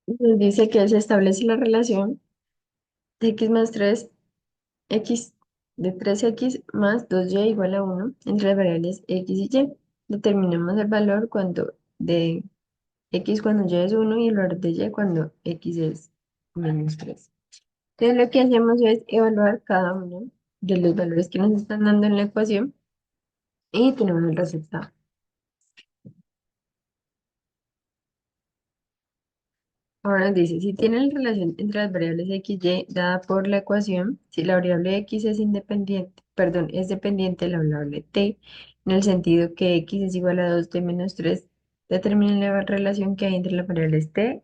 Nos dice que se establece la relación de x más 3 x de 3x más 2y igual a 1 entre las variables x y y. Determinamos el valor cuando de x cuando y es 1 y el valor de y cuando x es -3. Entonces lo que hacemos es evaluar cada uno de los valores que nos están dando en la ecuación y tenemos el resultado. Ahora nos dice, si tiene la relación entre las variables x y dada por la ecuación, si la variable x es independiente, perdón, es dependiente de la variable t, en el sentido que x es igual a 2t menos 3, determine la relación que hay entre las variables t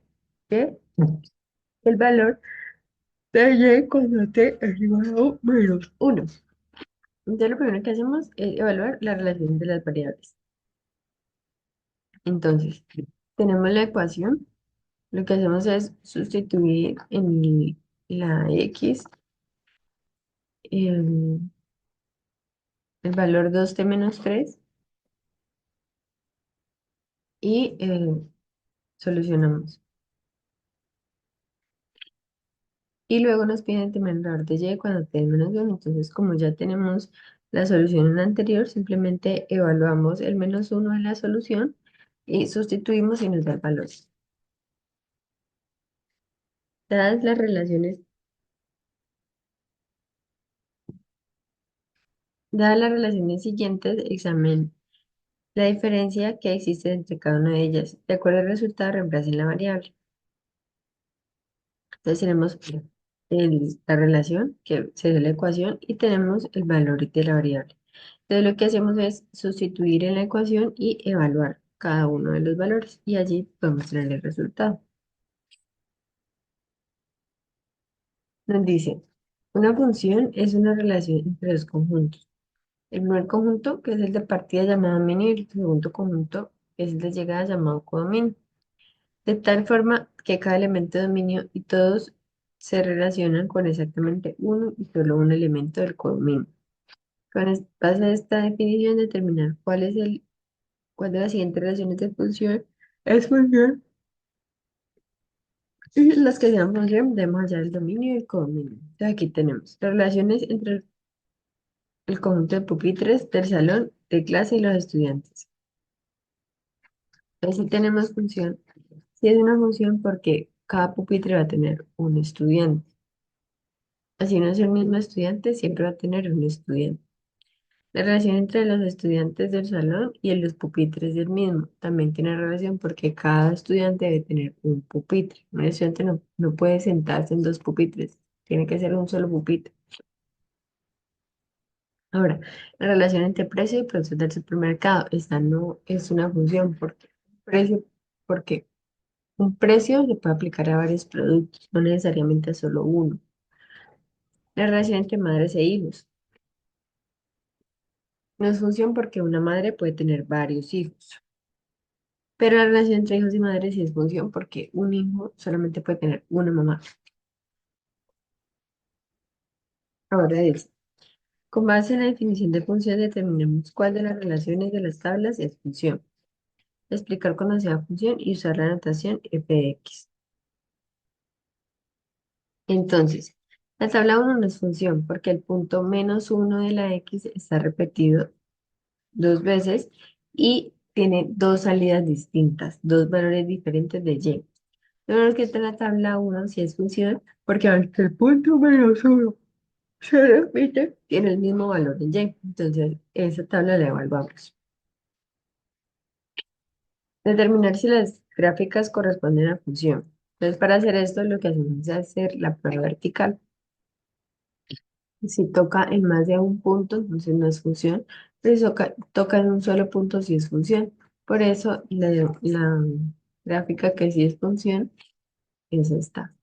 y el valor de y cuando t es igual a menos 1. Entonces lo primero que hacemos es evaluar la relación de las variables. Entonces, tenemos la ecuación. Lo que hacemos es sustituir en la x el, el valor 2t menos 3 y solucionamos. Y luego nos piden determinar el valor de y cuando t es menos 1. Entonces, como ya tenemos la solución anterior, simplemente evaluamos el -1 en la solución y sustituimos y nos da el valor. Dadas las relaciones, dadas las relaciones siguientes, examen la diferencia que existe entre cada una de ellas. De acuerdo al resultado, reemplacen la variable. Entonces tenemos la relación, que sería la ecuación, y tenemos el valor de la variable. Entonces lo que hacemos es sustituir en la ecuación y evaluar cada uno de los valores. Y allí podemos tener el resultado. Nos dice, una función es una relación entre dos conjuntos. El primer conjunto, que es el de partida llamado dominio, y el segundo conjunto, que es el de llegada llamado codominio. De tal forma que cada elemento de dominio y todos se relacionan con exactamente uno y solo un elemento del codominio. Base a esta definición, determinar cuál de las siguientes relaciones de función es función y las que sean función debemos hallar el dominio y el codominio. Entonces aquí tenemos las relaciones entre el conjunto de pupitres del salón de clase y los estudiantes. Entonces si tenemos función, si es una función porque cada pupitre va a tener un estudiante. Así no es el mismo estudiante, siempre va a tener un estudiante. La relación entre los estudiantes del salón y los pupitres del mismo también tiene relación porque cada estudiante debe tener un pupitre. Un estudiante no puede sentarse en dos pupitres, tiene que ser un solo pupitre. Ahora, la relación entre precio y productos del supermercado, esta no es una función precio, porque un precio se puede aplicar a varios productos, no necesariamente a solo uno. La relación entre madres e hijos. No es función porque una madre puede tener varios hijos, pero la relación entre hijos y madres sí es función porque un hijo solamente puede tener una mamá. Ahora dice, con base en la definición de función determinemos cuál de las relaciones de las tablas es función. Explicar cuando sea función y usar la notación f de x. Entonces, la tabla uno no es función porque el punto -1 de la x está repetido dos veces y tiene dos salidas distintas, dos valores diferentes de y. Lo que está en la tabla uno si es función, porque aunque el punto -1 se repite, tiene el mismo valor en y. Entonces, esa tabla la evaluamos. Determinar si las gráficas corresponden a función. Entonces, para hacer esto, lo que hacemos es hacer la prueba vertical. Si toca en más de un punto, entonces no es función, pero si toca en un solo punto, sí es función. Por eso, la gráfica que sí es función es esta.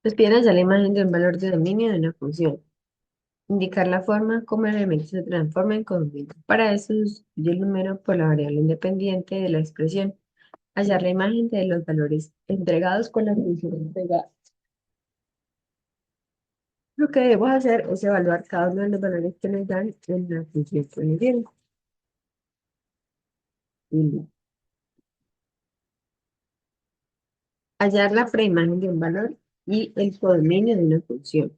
Nos piden hacer la imagen de un valor de dominio de una función. Indicar la forma como el elemento se transforma en conjunto. Para eso sustituye el número por la variable independiente de la expresión. Hallar la imagen de los valores entregados con la función entregada. Lo que debemos hacer es evaluar cada uno de los valores que nos dan en la función que nos dieron. Y hallar la preimagen de un valor y el codominio de una función.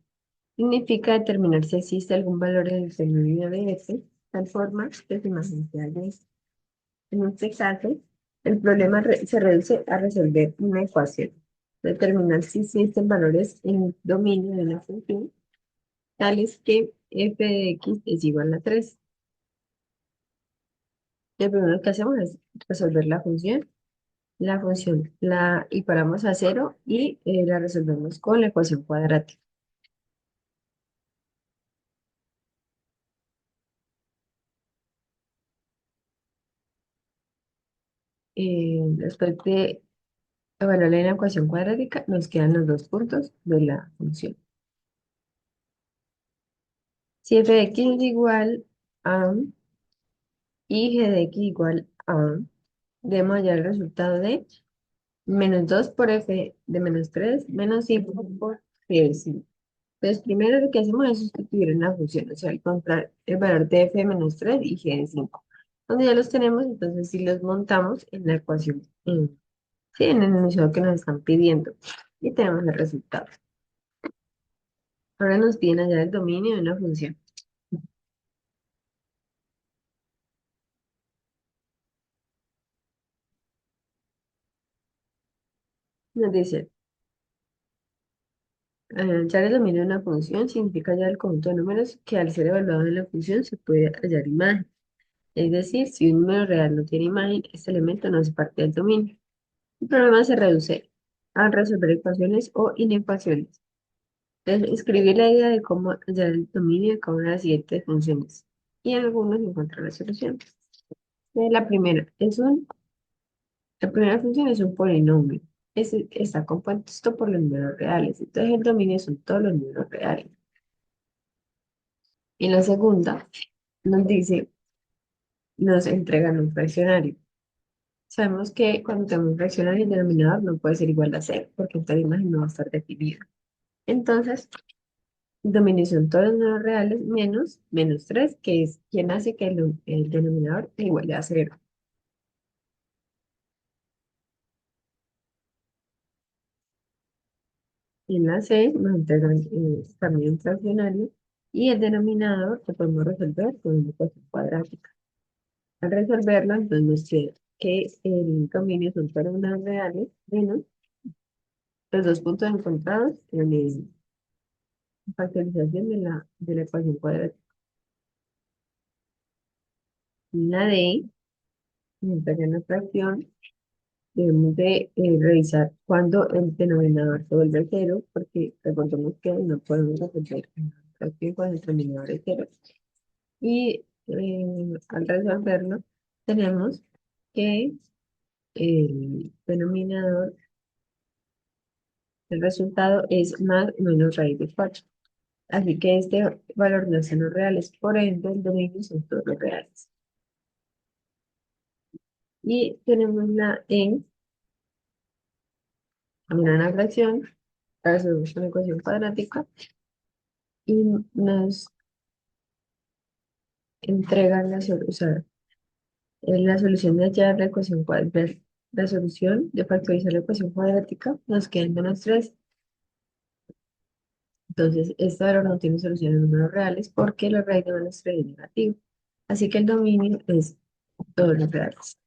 Significa determinar si existe algún valor en el dominio de f, tal forma que su imagen sea de S. En este caso, el problema se reduce a resolver una ecuación. Determinar si existen valores en el dominio de una función, tales que f de x es igual a 3. Lo primero que hacemos es resolver la función la equiparamos a cero y la resolvemos con la ecuación cuadrática. Después de evaluar la ecuación cuadrática, nos quedan los dos puntos de la función. Si f de x es igual a y g de x igual a, debemos hallar el resultado de menos 2 por f de menos 3 menos 5 por g de 5. Entonces, primero lo que hacemos es sustituir en la función, o sea, encontrar el valor de f de menos 3 y g de 5. Cuando ya los tenemos, entonces sí los montamos en la ecuación, sí, en el enunciado que nos están pidiendo. Y tenemos el resultado. Ahora nos piden hallar el dominio de una función. Nos dice, hallar el dominio de una función significa hallar el conjunto de números que al ser evaluado en la función se puede hallar imagen. Es decir, si un número real no tiene imagen, este elemento no es parte del dominio. El problema se reduce a resolver ecuaciones o inecuaciones. Entonces, escribir la idea de cómo hallar el dominio de cada una de las siguientes funciones. Y en algunos encontrar la solución. La primera la primera función es un polinomio. Está compuesto por los números reales. Entonces, el dominio son todos los números reales. Y la segunda nos dice, nos entregan un fraccionario. Sabemos que cuando tenemos un fraccionario, el denominador no puede ser igual a cero, porque esta imagen no va a estar definida. Entonces, dominio son todos los números reales menos 3 que es quien hace que el denominador sea igual a cero. Y en la C nos entregan también un fraccionario y el denominador lo podemos resolver con una ecuación cuadrática. Al resolverlo, entonces nos queda que el dominio son todos los números reales menos los dos puntos encontrados en la factorización de la ecuación cuadrática. En la D, mientras en la fracción, debemos de revisar cuando el denominador se vuelve cero, porque recordemos que no podemos resolver una fracción cuando el denominador es cero. Y al resolverlo, tenemos que el denominador, el resultado es más o menos raíz de 4. Así que este valor no son los reales, por ende el dominio son todos los reales. Y tenemos la en una fracción, resolvemos una ecuación cuadrática y nos entregan o sea, la solución de hallar la ecuación cuadrática, la solución de factorizar la ecuación cuadrática, nos quedan menos 3. Entonces, este valor no tiene solución en números reales porque la raíz de menos 3 es negativo. Así que el dominio es todos los reales.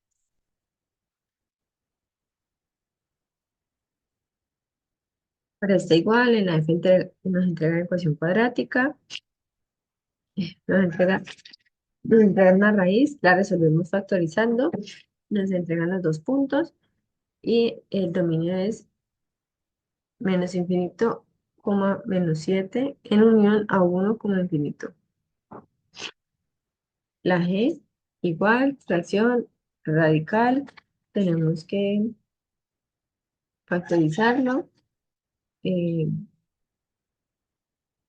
Para esta igual, en la F nos entrega la ecuación cuadrática, nos entrega, nos entrega una raíz, la resolvemos factorizando, nos entregan los dos puntos y el dominio es menos infinito, menos 7 en unión a 1, infinito. La G igual, fracción radical, tenemos que factorizarlo, eh,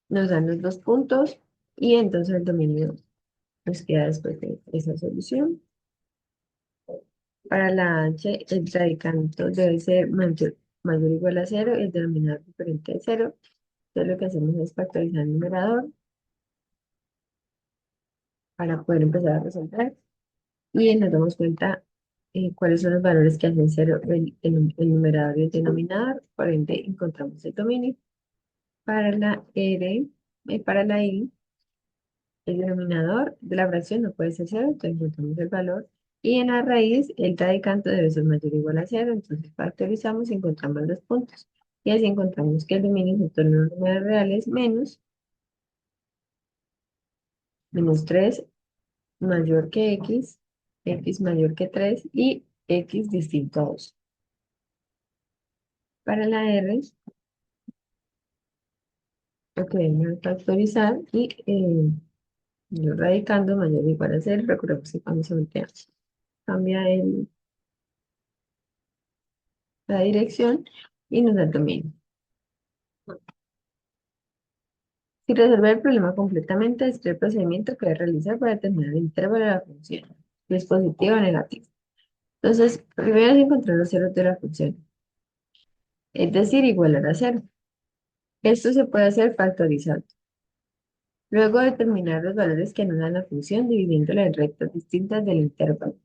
nos dan los dos puntos y entonces el dominio nos queda después de esa solución. Para la H, el radicando debe ser mayor o igual a cero y el denominador diferente de cero. Entonces lo que hacemos es factorizar el numerador para poder empezar a resolver y nos damos cuenta cuáles son los valores que hacen cero el numerador y el denominador. Por ende, encontramos el dominio. Para la R y para la I, el denominador de la fracción no puede ser cero, entonces encontramos el valor. Y en la raíz, el radicanto debe ser mayor o igual a cero, entonces factorizamos y encontramos los puntos. Y así encontramos que el dominio de todos los números reales menos 3 mayor que x mayor que 3 y x distinto a 2. Para la R, ok, vamos a factorizar y yo radicando mayor o igual a cero, recordemos que cuando se voltea, cambia la dirección y nos da el dominio. Si resolver el problema completamente, este es el procedimiento que debe realizar para determinar el intervalo de la función, si es positivo o negativo. Entonces, primero es encontrar los ceros de la función, es decir, igualar a cero. Esto se puede hacer factorizando. Luego determinar los valores que anulan la función dividiéndola en rectas distintas del intervalo.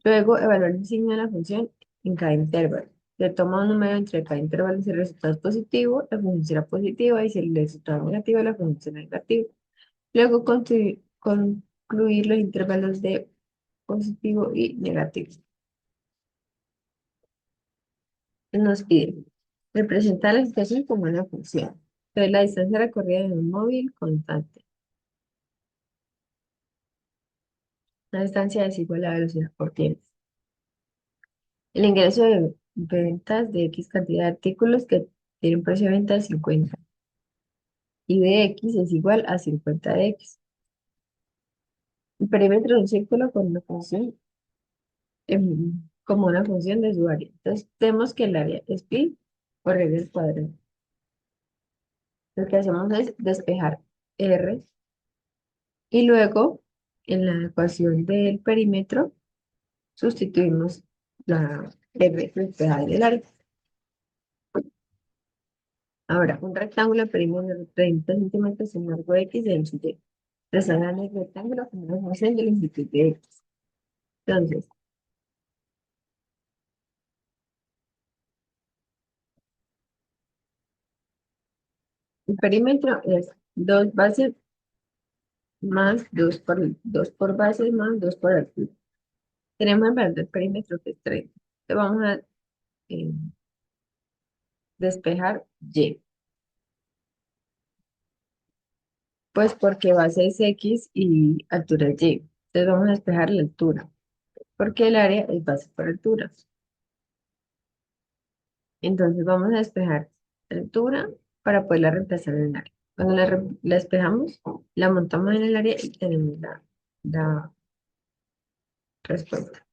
Luego evaluar el signo de la función en cada intervalo. Se toma un número entre cada intervalo si el resultado es positivo, la función será positiva y si el resultado es negativo, la función será negativa. Luego concluir los intervalos de positivo y negativo. Nos pide representar la situación como una función. Entonces la distancia recorrida en un móvil constante. La distancia es igual a la velocidad por tiempo. El ingreso de ventas de X cantidad de artículos que tienen precio de venta de 50 y de X es igual a 50 de X. El perímetro de un círculo con una función como una función de su área. Entonces tenemos que el área es pi por r al cuadrado. Lo que hacemos es despejar R y luego en la ecuación del perímetro sustituimos la R despejada del área. Ahora, un rectángulo de perímetro de 30 centímetros en largo X de ancho Y. Trasladan el rectángulo con una función de longitud de X. Entonces, el perímetro es 2 bases más 2 por base más 2 por altura. Tenemos el valor del perímetro que es 30. Entonces vamos a eh, despejar Y. Pues porque base es X y altura es Y. Entonces vamos a despejar la altura, porque el área es base por altura. Entonces vamos a despejar la altura para poderla reemplazar en el área. Cuando la despejamos, la montamos en el área y tenemos la respuesta.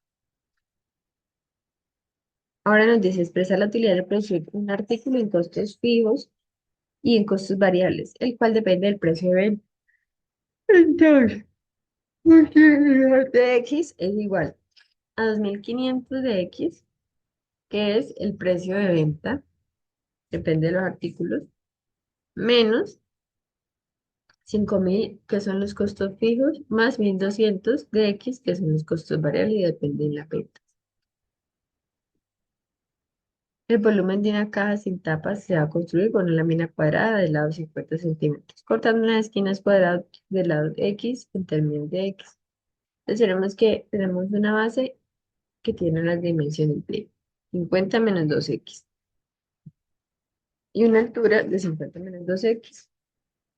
Ahora nos dice expresar la utilidad de producir un artículo en costos fijos y en costos variables, el cual depende del precio de venta. Entonces, utilidad de X es igual a 2.500 de X, que es el precio de venta, depende de los artículos, menos 5.000, que son los costos fijos, más 1.200 de X, que son los costos variables y dependen de la venta. El volumen de una caja sin tapas se va a construir con una lámina cuadrada de lado 50 centímetros, cortando las esquinas cuadradas del lado X en términos de X. Entonces tenemos que tenemos una base que tiene las dimensiones de 50 menos 2X y una altura de 50 menos 2X,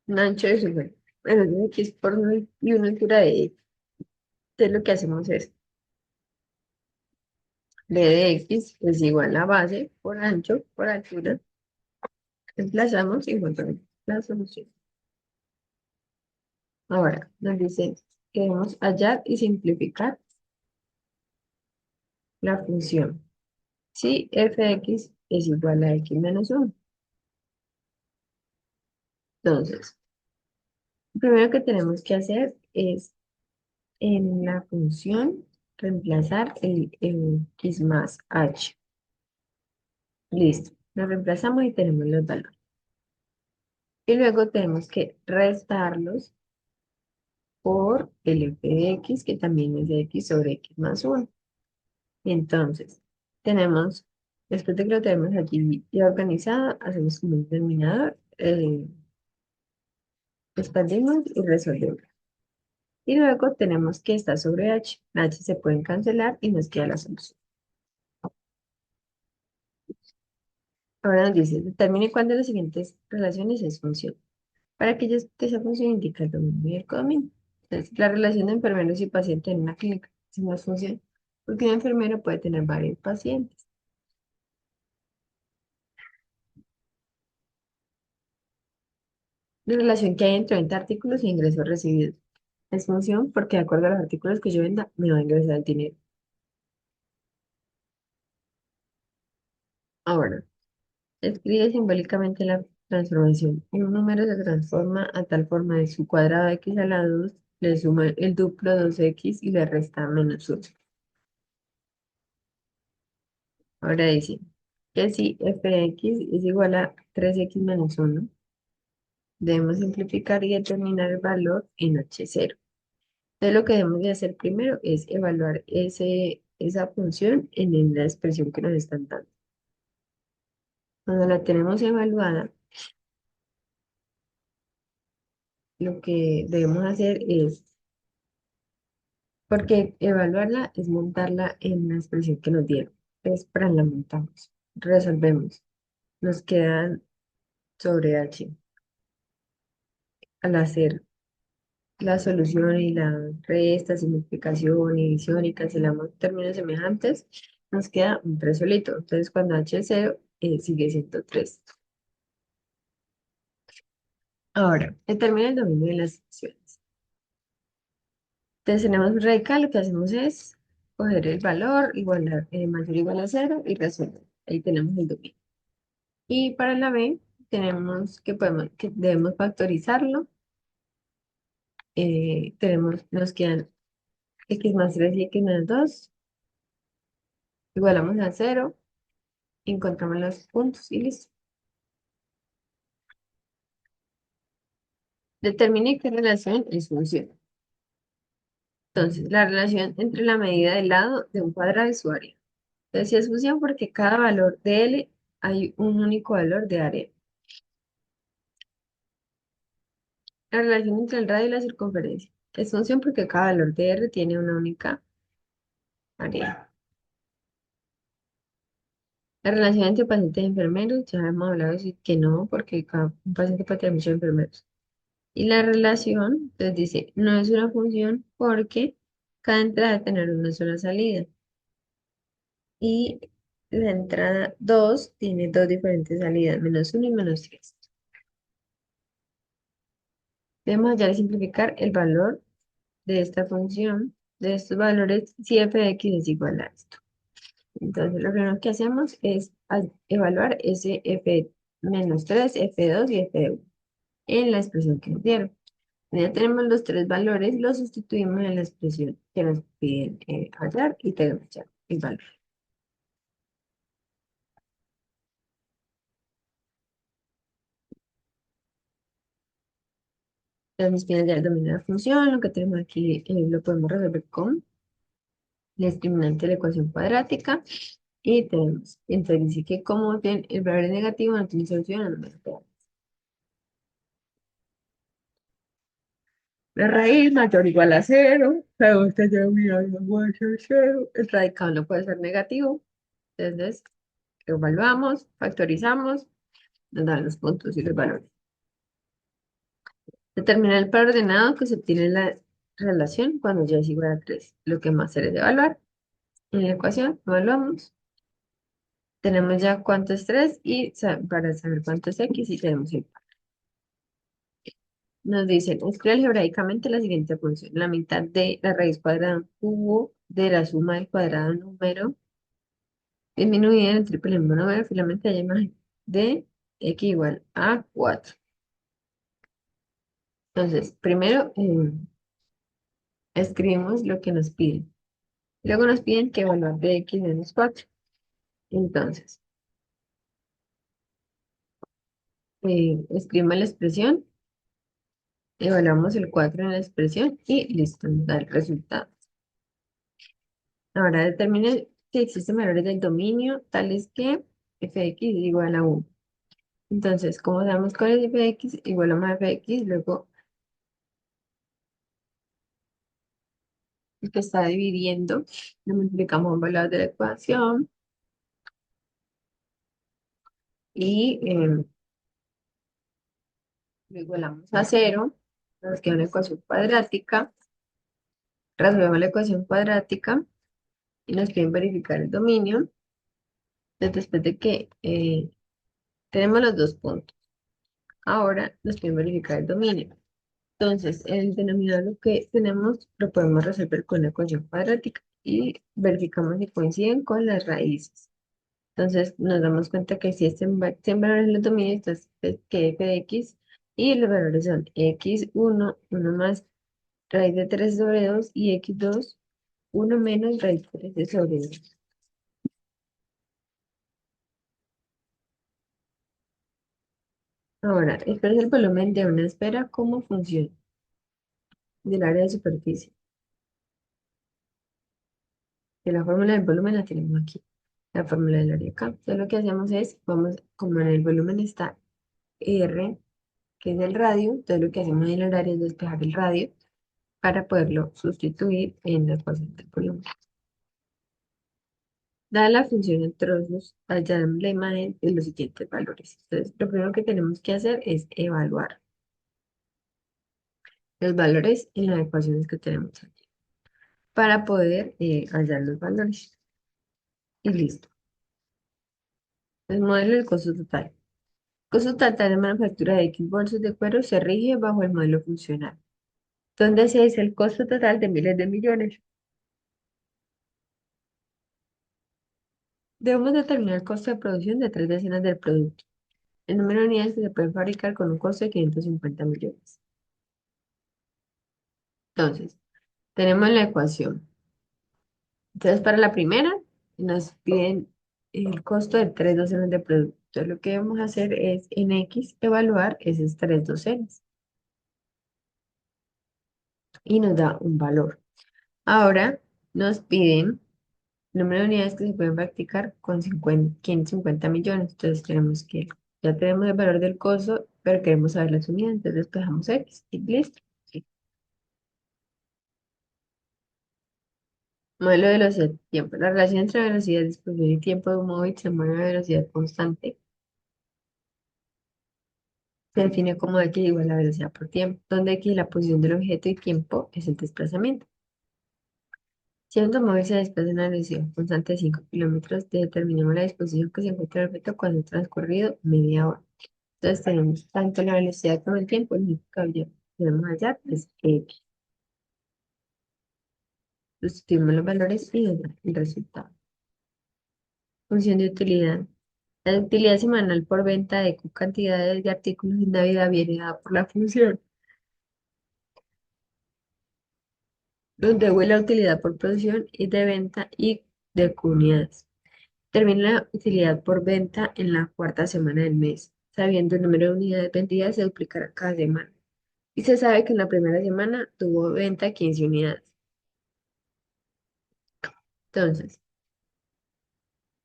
un ancho de 50 menos 2X por 9 y una altura de X. Entonces lo que hacemos es B de X es igual a base por ancho por altura. Reemplazamos y encontramos la solución. Ahora nos dice que debemos hallar y simplificar la función. Si f de x es igual a x menos 1. Entonces, lo primero que tenemos que hacer es en la función reemplazar el x más h. Listo. Lo reemplazamos y tenemos los valores. Y luego tenemos que restarlos por el f de x, que también es de x sobre x más 1. Entonces, tenemos, después de que lo tenemos allí ya organizado, hacemos como un denominador, expandimos y resolvemos. Y luego tenemos que está sobre H. H se pueden cancelar y nos queda la solución. Ahora nos dice, determine cuál de las siguientes relaciones es función. Para que esa función indica el dominio y el codominio. Entonces, la relación de enfermeros y pacientes en una clínica es una función, porque un enfermero puede tener varios pacientes. La relación que hay entre venta de artículos e ingresos recibidos es función porque de acuerdo a los artículos que yo venda, me va a ingresar el dinero. Ahora, escribe simbólicamente la transformación. Un número se transforma a tal forma de su cuadrado x a la 2 le suma el duplo 2x y le resta -1. Ahora dice que si f de x es igual a 3x-1, debemos simplificar y determinar el valor en h0. Entonces lo que debemos de hacer primero es evaluar esa función en la expresión que nos están dando. Cuando la tenemos evaluada, lo que debemos hacer es, porque evaluarla es montarla en la expresión que nos dieron. Entonces, para la montamos, resolvemos. Nos quedan sobre H. Al hacer la solución y la resta, simplificación, división y cancelamos términos semejantes, nos queda un 3 solito. Entonces, cuando H es 0, sigue siendo 3. Ahora, determina el dominio de las funciones. Entonces tenemos un radical, lo que hacemos es coger el valor igual mayor o igual a 0 y resolver. Ahí tenemos el dominio. Y para la B tenemos que debemos factorizarlo. Nos quedan x más 3 y x más 2. Igualamos a 0, encontramos los puntos y listo. Determine qué relación es función. Entonces, la relación entre la medida del lado de un cuadrado y su área. Entonces, si es función porque cada valor de L hay un único valor de área. La relación entre el radio y la circunferencia. Es función porque cada valor de R tiene una única área. La relación entre pacientes y enfermeros, ya hemos hablado de decir que no, porque cada un paciente puede tener muchos enfermeros. Y la relación, entonces dice, no es una función porque cada entrada debe tener una sola salida. Y la entrada 2 tiene dos diferentes salidas, -1 y -3. Debemos hallar y simplificar el valor de esta función, de estos valores, si f de x es igual a esto. Entonces, lo primero que hacemos es evaluar ese f-3, f2 y f1 en la expresión que nos dieron. Ya tenemos los tres valores, los sustituimos en la expresión que nos piden hallar y tenemos ya el valor. Entonces, nos piden ya el dominio de la función, lo que tenemos aquí lo podemos resolver con la discriminante de la ecuación cuadrática y tenemos, entonces dice que como el valor es negativo no tiene solución a número real. La raíz mayor o igual a cero. Me gusta ya mirar igual a cero. El radical no puede ser negativo. Entonces, evaluamos, factorizamos, nos dan los puntos y los valores. Determinar el par ordenado que se obtiene en la relación cuando ya es igual a 3. Lo que más hacer es evaluar. En la ecuación, evaluamos. Tenemos ya cuánto es 3 y para saber cuánto es x y tenemos el par. Nos dicen, escribe algebraicamente la siguiente función. La mitad de la raíz cuadrada en cubo de la suma del cuadrado en número disminuida en el triple número finalmente hay imagen de x igual a 4. Entonces, primero escribimos lo que nos piden. Luego nos piden que valor de x menos 4. Entonces, escribimos la expresión, evaluamos el 4 en la expresión y listo, nos da el resultado. Ahora determine si existen valores del dominio tales que f de x es igual a 1. Entonces, como sabemos cuál es f de x, igualamos a f de x, luego el que está dividiendo, lo multiplicamos ambos lados de la ecuación y lo igualamos a cero, nos queda una ecuación cuadrática, resolvemos la ecuación cuadrática y nos piden verificar el dominio. Entonces, después de que tenemos los dos puntos, ahora nos piden verificar el dominio. Entonces, el denominador lo que tenemos lo podemos resolver con la ecuación cuadrática y verificamos si coinciden con las raíces. Entonces, nos damos cuenta que si existen 100 valores en los dominios, entonces que f de x y los valores son x1, 1 más raíz de 3 sobre 2 y x2, 1 menos raíz de 3 sobre 2. Ahora, expresa el volumen de una esfera como función del área de superficie. Que la fórmula del volumen la tenemos aquí, la fórmula del área acá. Entonces lo que hacemos es, vamos, como en el volumen está R, que es el radio, entonces lo que hacemos en el área es despejar el radio para poderlo sustituir en la ecuación del volumen. Dada la función en trozos, hallaremos la imagen de los siguientes valores. Entonces, lo primero que tenemos que hacer es evaluar los valores en las ecuaciones que tenemos aquí para poder hallar los valores. Y listo. El modelo del costo total. Costo total de manufactura de X bolsos de cuero se rige bajo el modelo funcional, donde se dice el costo total de miles de millones. Debemos determinar el costo de producción de tres decenas del producto. El número de unidades que se pueden fabricar con un costo de 550 millones. Entonces, tenemos la ecuación. Entonces, para la primera, nos piden el costo de tres docenas de producto. Entonces, lo que vamos a hacer es en X evaluar esas tres docenas y nos da un valor. Ahora nos piden número de unidades que se pueden practicar con 550 millones. Entonces tenemos que, ya tenemos el valor del costo, pero queremos saber las unidades. Entonces despejamos X y listo. Sí. Modelo de velocidad y tiempo. La relación entre velocidad, dispersión y tiempo de un móvil se mueve a velocidad constante. Se define como X igual a la velocidad por tiempo, donde X es la posición del objeto y tiempo es el desplazamiento. Si un automóvil se desplaza a una velocidad constante de 5 kilómetros, determinamos la disposición que se encuentra el objeto cuando ha transcurrido media hora. Entonces tenemos tanto la velocidad como el tiempo, el único que debemos hallar es x. Sustituimos los valores y nos da el resultado. Función de utilidad. La utilidad semanal por venta de Q cantidades de artículos en Navidad viene dada por la función, donde V la utilidad por producción y de venta y de Q unidades. Termina la utilidad por venta en la cuarta semana del mes. Sabiendo el número de unidades vendidas, se duplicará cada semana. Y se sabe que en la primera semana tuvo venta 15 unidades. Entonces,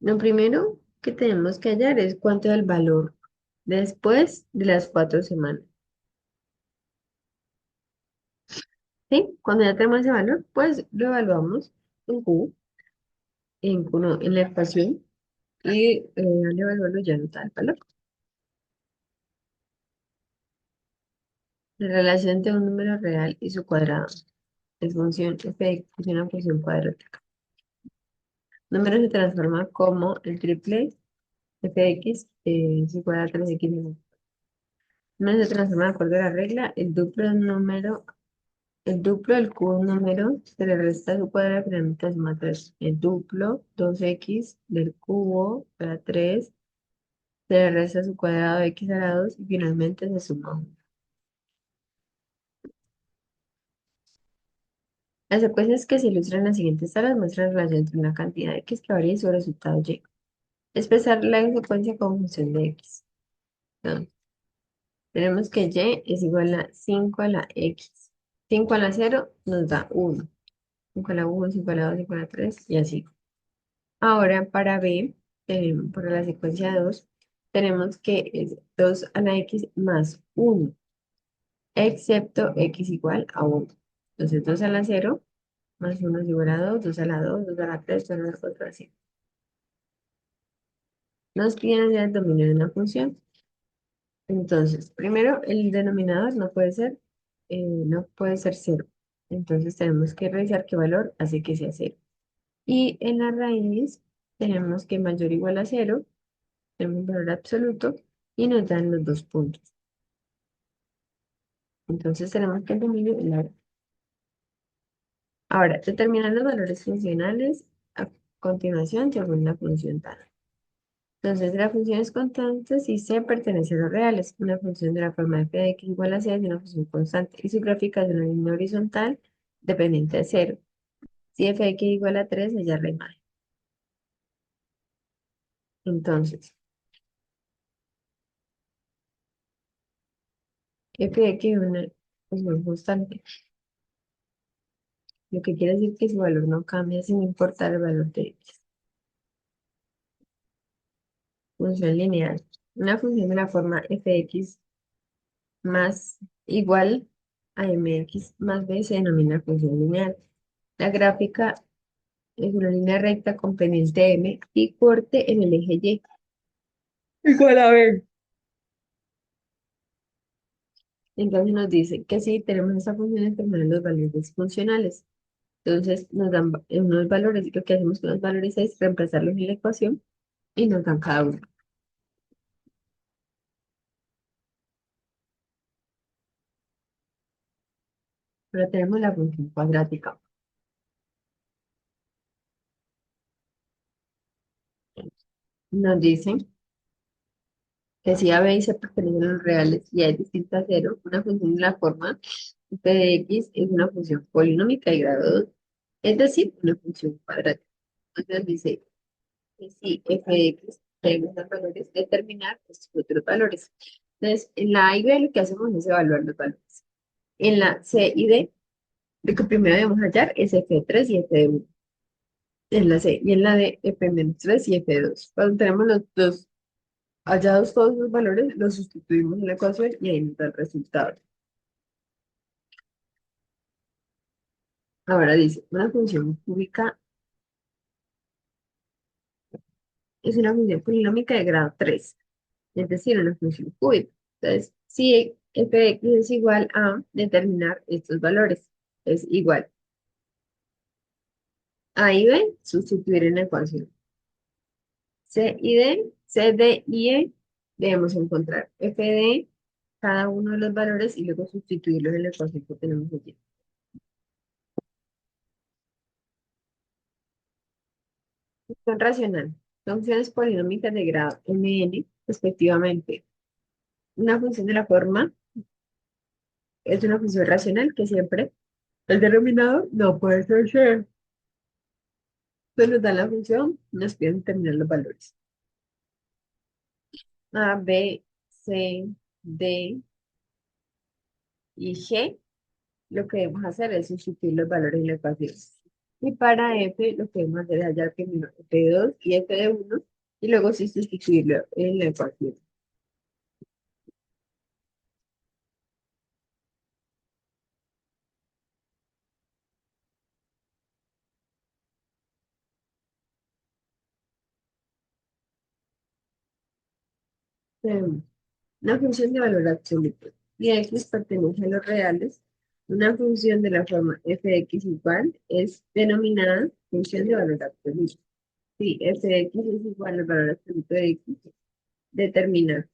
lo primero que tenemos que hallar es cuánto es el valor después de las 4 semanas. ¿Sí? Cuando ya tenemos ese valor, pues lo evaluamos en Q, no, en la ecuación y al evaluarlo ya nos da el valor. La relación entre un número real y su cuadrado es función f de x es una función cuadrática. Número se transforma como el triple f de x es igual a 3x menos. Número se transforma de acuerdo a la regla, el duplo del cubo número se le resta su cuadrado y finalmente suma 3. El duplo, 2x del cubo para 3, se le resta su cuadrado x a la 2 y finalmente se suma 1. Las ecuaciones que se ilustran en las siguientes tablas muestran la relación entre una cantidad de x que varía y su resultado y. Expresar la secuencia como función de x. Entonces, tenemos que y es igual a 5 a la x. 5 a la 0 nos da 1. 5 a la 1, 5 a la 2, 5 a la 3 y así. Ahora para B, para la secuencia 2 tenemos que es 2 a la x más 1, excepto x igual a 1. Entonces 2 a la 0 más 1 es igual a 2, 2 a la 2, 2 a la 3, 2 a la 4, así. Nos piden hallar el dominio de una función. Entonces, primero el denominador no puede ser 0. Entonces tenemos que revisar qué valor hace que sea 0. Y en la raíz tenemos que mayor o igual a 0, tenemos un valor absoluto y nos dan los dos puntos. Entonces tenemos que el dominio es la. Ahora, determinar los valores funcionales a continuación según la función tal. Entonces, la función es constante si C pertenece a los reales. Una función de la forma f de x igual a C es una función constante y su gráfica es una línea horizontal dependiente de cero. Si f de x igual a 3, ella es la imagen. Entonces, f de x es una función constante, lo que quiere decir que su valor no cambia sin importar el valor de x. Función lineal. Una función de la forma f de x más igual a mx más b se denomina función lineal. La gráfica es una línea recta con pendiente M y corte en el eje Y. Igual a ver. Entonces nos dice que si tenemos esta función determinan los valores funcionales. Entonces nos dan unos valores y lo que hacemos con los valores es reemplazarlos en la ecuación y nos dan cada uno. Pero tenemos la función cuadrática. Nos dice que si A, B y C pertenecen a los reales y A es distinta a cero, una función de la forma f de x es una función polinómica de grado 2, es decir, una función cuadrática. Entonces dice que si f de x tenemos los valores, determinar estos otros valores. Entonces, en la A y B lo que hacemos es evaluar los valores. En la C y D, lo que primero debemos hallar es f de 3 y f de 1. En la C y en la D, f menos 3 y f de 2. Cuando tenemos los dos hallados todos los valores, los sustituimos en la ecuación y ahí nos da el resultado. Ahora dice, una función cúbica es una función polinómica de grado 3, es decir, una función cúbica. Entonces, si f de x es igual a determinar estos valores, es igual a y b, sustituir en la ecuación. C y D, C, D y E, debemos encontrar f de cada uno de los valores y luego sustituirlos en la ecuación que tenemos aquí. Función racional. Funciones polinómicas de grado mn, respectivamente. Una función de la forma es una función racional que siempre el denominador no puede ser cero. Entonces nos dan la función, nos piden determinar los valores. A, B, C, D y G, lo que debemos hacer es sustituir los valores en la ecuación. Y para F, lo que debemos hacer es hallar primero F de 2 y F de 1, y luego sí sustituirlo en la ecuación. Tenemos una función de valor absoluto. Y X pertenece a los reales. Una función de la forma f de x igual es denominada función de valor absoluto. Si f de x es igual al valor absoluto de x, determinar.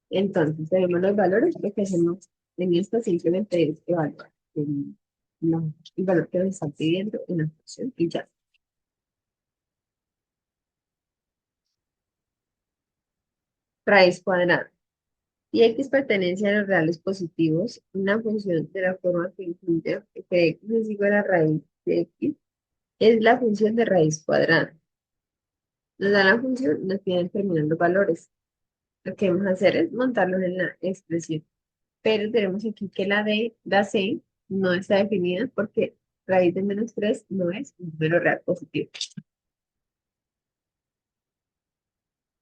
Entonces, tenemos los valores, lo que hacemos en esto simplemente es evaluar el valor que nos están pidiendo en la función y ya. Raíz cuadrada. Si x pertenece a los reales positivos, una función de la forma que incluye f de x es igual a raíz de x, es la función de raíz cuadrada. Nos da la función, nos piden determinar los valores. Lo que vamos a hacer es montarlos en la expresión. Pero tenemos aquí que la C no está definida porque raíz de menos 3 no es un número real positivo.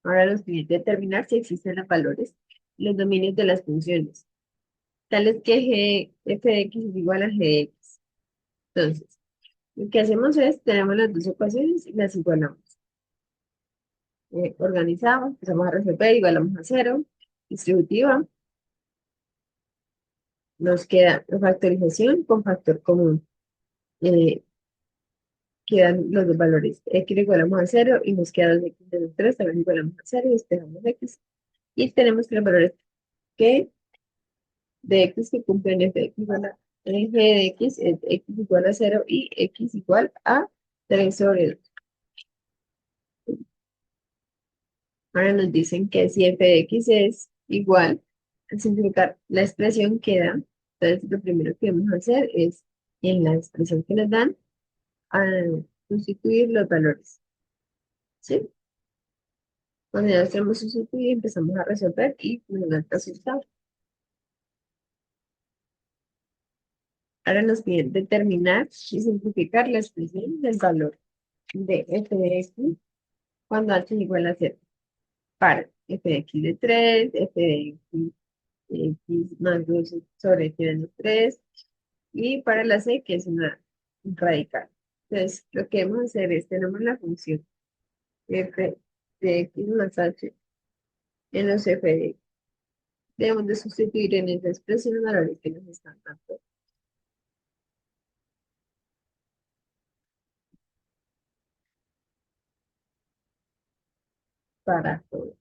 Ahora nos pide determinar si existen los valores y los dominios de las funciones, tales que f de x es igual a g de x. Entonces, lo que hacemos es, tenemos las dos ecuaciones y las igualamos. Organizamos, empezamos a resolver, igualamos a cero, distributiva, nos queda la factorización con factor común. Eh, Quedan los dos valores, x lo igualamos a cero y nos queda 2x menos 3, también igualamos a cero y despejamos x. Y tenemos que los valores que de x que cumplen f de x igual a f de x es x igual a cero y x igual a 3 sobre 2. Ahora nos dicen que si f de x es igual, al simplificar la expresión queda, entonces lo primero que vamos a hacer es, en la expresión que nos dan, a sustituir los valores, ¿sí? Cuando ya tenemos sustituido, empezamos a resolver y nos da el resultado. Ahora nos piden determinar y simplificar la expresión del valor de f de x cuando h es igual a 0. Para f de x de 3, f de x más 2 sobre x menos 3, y para la c, que es una radical. Entonces, lo que vamos a hacer es, tenemos la función f de x más h en los f de x. Debemos de sustituir en esa expresión los valores que nos están dando para todos.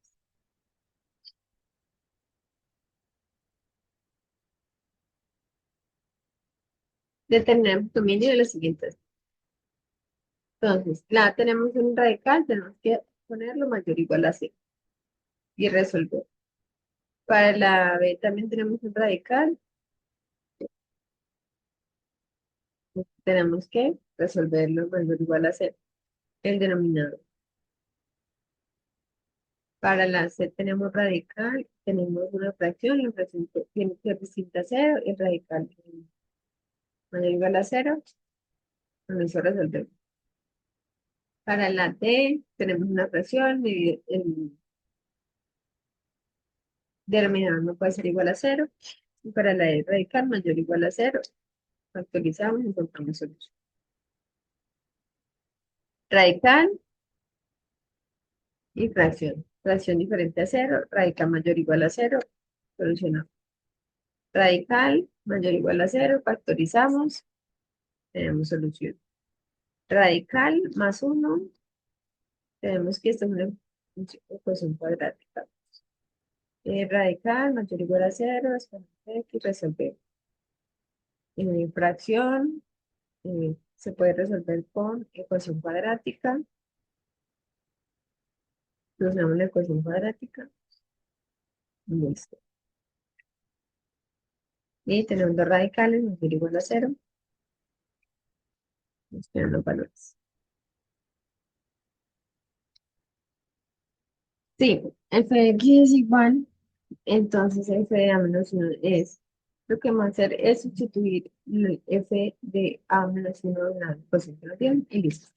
Determinamos dominio de los siguientes. Entonces, la tenemos un radical, tenemos que ponerlo mayor o igual a c y resolver. Para la b también tenemos un radical, tenemos que resolverlo mayor o igual a c, el denominador. Para la c tenemos radical, tenemos una fracción, la fracción tiene que ser distinta a cero, el radical mayor o igual a cero, con eso resolvemos. Para la d tenemos una fracción, el denominador no puede ser igual a cero, y para la e radical mayor o igual a cero, factorizamos y encontramos solución. Radical y fracción. Fracción diferente a cero, radical mayor o igual a cero, solucionamos. Radical mayor o igual a cero, factorizamos, tenemos solución. Radical más uno, tenemos que esto es una ecuación cuadrática. Radical mayor o igual a cero, x, resolver. Fracción se puede resolver con ecuación cuadrática. Usamos la ecuación cuadrática. Listo. Y tenemos dos radicales, mayor o igual a cero. Nos quedan los valores. Sí, f de x es igual, entonces f de a menos 1 es, lo que vamos a hacer es sustituir el f de a menos 1 en la ecuación que nos dieron y listo.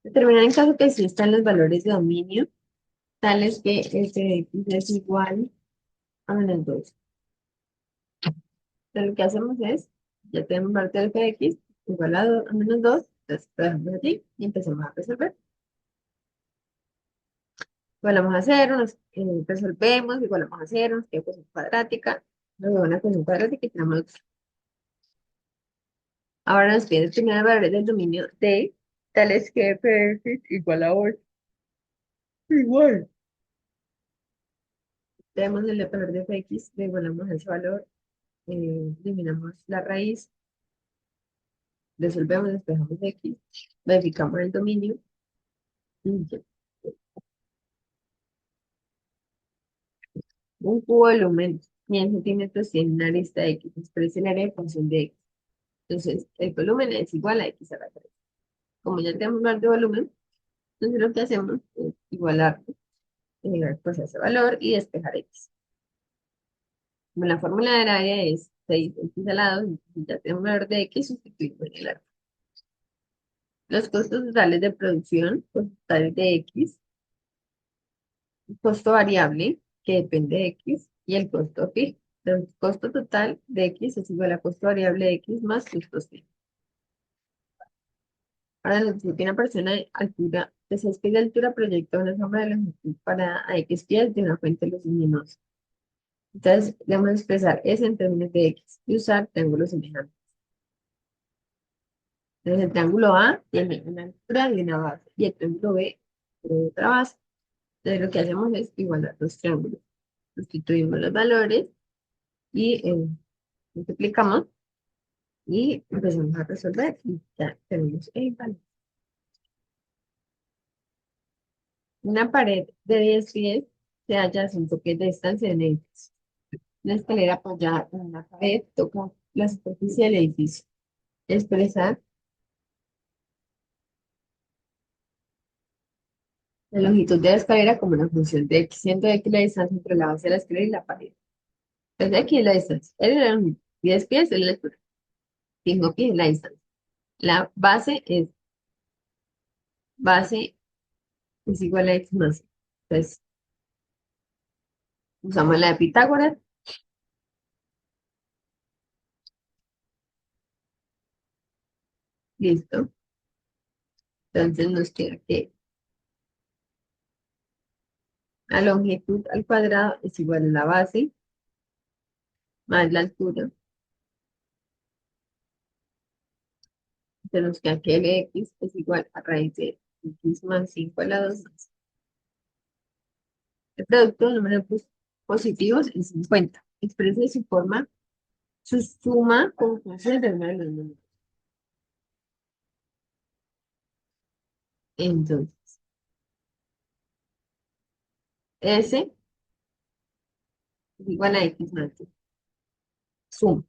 Determinar en caso que sí están los valores de dominio, tales que f de x es igual a menos 2. Entonces lo que hacemos es, ya tenemos valor de f de x igual a menos 2, entonces lo dejamos aquí y empezamos a resolver. Igualamos a cero, resolvemos, igualamos a cero, nos queda ecuación cuadrática, luego una ecuación cuadrática y tenemos. Ahora nos pide determinar los valores del dominio de tales que f de x igual a 8. Igual. Tenemos el valor de f de x, le igualamos a ese valor, eliminamos la raíz, resolvemos, despejamos x, verificamos el dominio y ya. Un cubo de volumen 100 centímetros tiene una arista de x, expresa el área en función de x. Entonces, el volumen es igual a x a la 3. Como ya tenemos un valor de volumen, entonces lo que hacemos es igualar, pues ese valor y despejar x. Como la fórmula del área es 6x al lado, entonces ya tenemos un valor de x, sustituimos en el área. Los costos totales de producción, pues totales de x, el costo variable, que depende de X, y el costo fijo. El costo total de X es igual a costo variable de X más costos fijos. Ahora nos dice que una persona de altura, de 6 pies de altura, proyecta una sombra de longitud para a X pies de una fuente luminosa. Entonces, debemos expresar S en términos de X y usar triángulos semejantes. Entonces, el triángulo A tiene una altura y una base, y el triángulo B tiene otra base. Entonces, lo que hacemos es igualar los triángulos. Sustituimos los valores y multiplicamos y empezamos a resolver y ya tenemos el valor. Una pared de 10 pies se halla a 5 pies de distancia en X. Una escalera apoyada en una pared toca la superficie del edificio. Expresar la longitud de la escalera como una función de X, siendo X la distancia entre la base de la escalera y la pared. Entonces aquí es la distancia. Es la longitud. 10 pies es la altura. 5 pies es la distancia. La base es igual a X más Y. Entonces usamos la de Pitágoras. Listo. Entonces nos queda que la longitud al cuadrado es igual a la base más la altura. Entonces nos queda que Lx es igual a raíz de X más 5 a la 2. El producto de números positivos es 50. Expresa su forma, su suma con función de uno de los números. Entonces, S es igual a X más Y. Suma.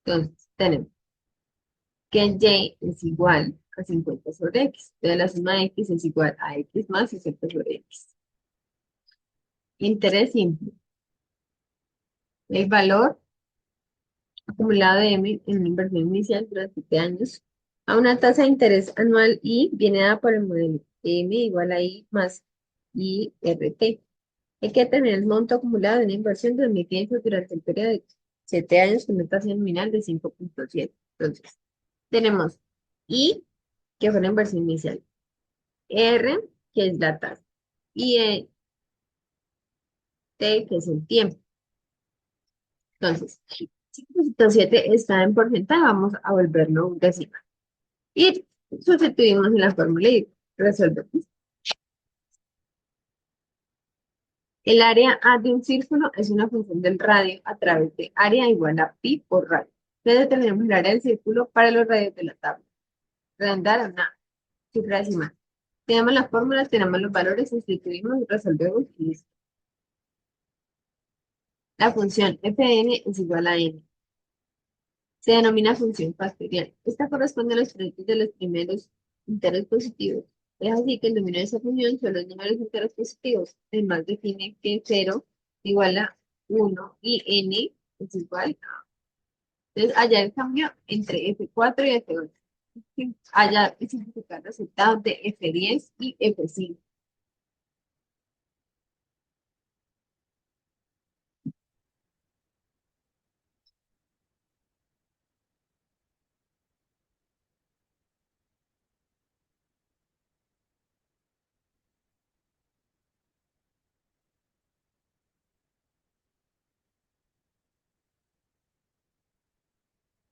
Entonces, tenemos que Y es igual a 50 sobre X. Entonces, la suma de X es igual a X más 60 sobre X. Interés simple. El valor acumulado de M en una inversión inicial durante 7 años a una tasa de interés anual I viene dada por el modelo M igual a I más IRT. Hay que determinar el monto acumulado de una inversión de 2.500 durante el periodo de 7 años con una tasa nominal de 5,7. Entonces, tenemos I, que fue la inversión inicial, R, que es la tasa, y T, que es el tiempo. Entonces, 5,7 está en porcentaje, vamos a volverlo un decimal. Y sustituimos en la fórmula y resolvemos. El área A de un círculo es una función del radio a través de área igual a pi por radio. Entonces determinamos el área del círculo para los radios de la tabla. Redondar a una cifra decimal. Tenemos las fórmulas, tenemos los valores, sustituimos, resolvemos y listo. La función fn es igual a n. Se denomina función factorial. Esta corresponde a los productos de los primeros enteros positivos. Es así que el dominio de esa función son los números enteros positivos. Además define que 0 igual a 1 y n es igual a... Entonces, allá el cambio entre F4 y F8. Allá especificar resultados de F10 y F5.